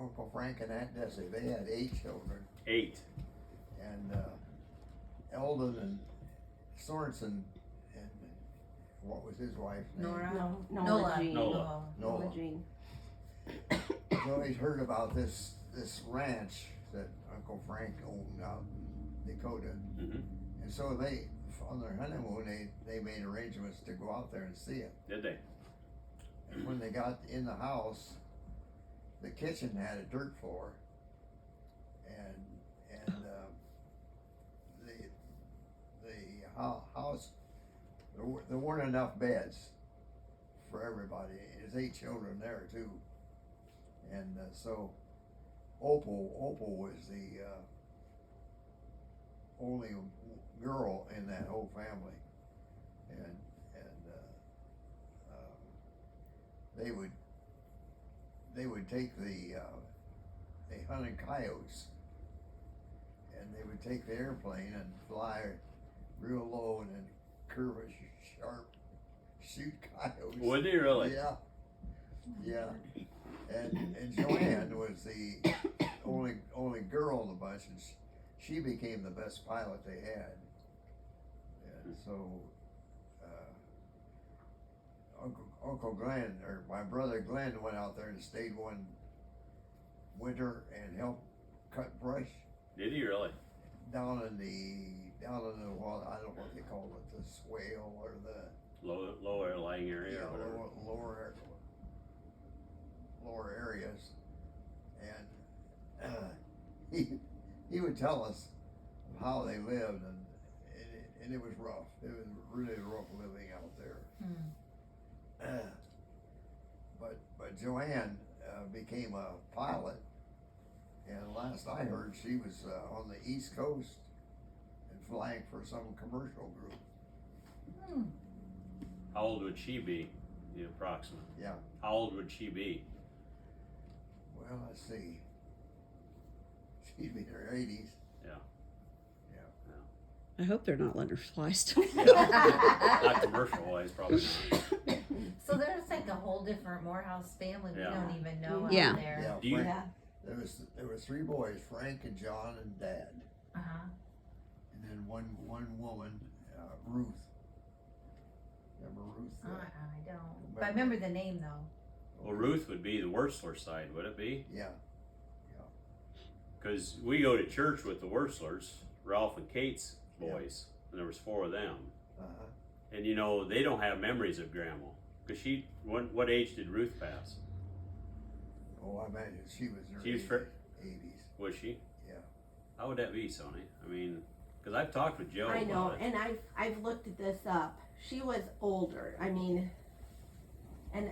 Uncle Frank and Aunt Desi, they had 8 children. 8. And Eldon and Sorensen and what was his wife's name? Nora? Nola Jean. Nola. Nola. Jean. I've always heard about this ranch that Uncle Frank owned out in Dakota. Mm-hmm. And so they, on their honeymoon, they made arrangements to go out there and see it. Did they? And when they got in the house, the kitchen had a dirt floor, and the house, there weren't enough beds for everybody. There's 8 children there too, and so Opal was the only girl in that whole family, and they would take they hunted coyotes, and they would take the airplane and fly real low and then curve a sharp, shoot coyotes. Would they really? Yeah. And Joanne was the only girl in the bunch, and she became the best pilot they had. And so Uncle Glenn, or my brother Glenn, went out there and stayed one winter and helped cut brush Did he really? down in the well, I don't know what they call it, the swale or the Lower lying area or whatever. lower areas, and he would tell us how they lived, and it was rough. It was really rough living out there. But Joanne became a pilot, and last I heard, she was on the East Coast and flying for some commercial group. How old would she be? The approximate. Yeah. How old would she be? Well, let's see. She'd be in her 80s. I hope they're not letting her fly still. Not commercial wise, probably not. So there's like a whole different Morehouse family we Yeah. don't even know Yeah. out there. Yeah, Do you- Frank, there were 3 boys, Frank and John and Dad, Uh-huh. and then one woman, Ruth. Remember Ruth? I don't. But I remember the name though. Well, Ruth would be the Wursler side, would it be? Yeah. Because we go to church with the Wurslers, Ralph and Kate's boys, and there was 4 of them. Uh-huh. And you know, they don't have memories of Grandma. Because what age did Ruth pass? Oh, I imagine she was in her She was 80s. Was she? Yeah. How would that be, Sonny? I mean, because I've talked with Joe I know, about it. and I've looked at this up. She was older. I mean, and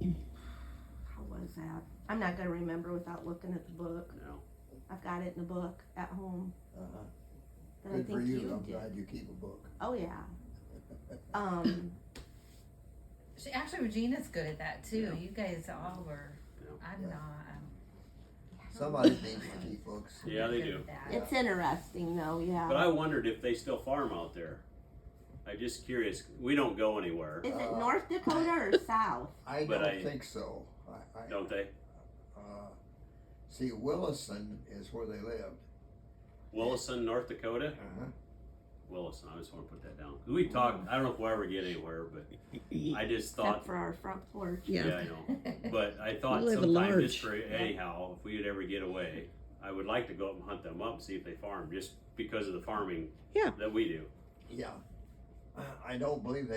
how was that? I'm not gonna remember without looking at the book. No. I've got it in the book at home. Uh-huh. But Good I think for you. I'm did. glad you keep a book. Oh yeah. Actually, Regina's good at that too. Yeah. You guys all were. Yeah. I'm Yeah. not. Somebody needs to keep books. Yeah, they good do. at that. It's interesting though. Yeah. But I wondered if they still farm out there. I'm just curious. We don't go anywhere, Is it Uh, North Dakota or South? I But don't I- think so. I don't they? See, Williston is where they lived. Willison, North Dakota? Uh-huh. Willison, I just want to put that down. We talked, I don't know if we'll ever get anywhere, but I just Except thought, for our front porch. yeah, Yeah. I know. But I thought We live sometime just large. for anyhow, if we would ever get away, I would like to go up and hunt them up and see if they farm, just because of the farming Yeah. that we do. Yeah. I don't believe they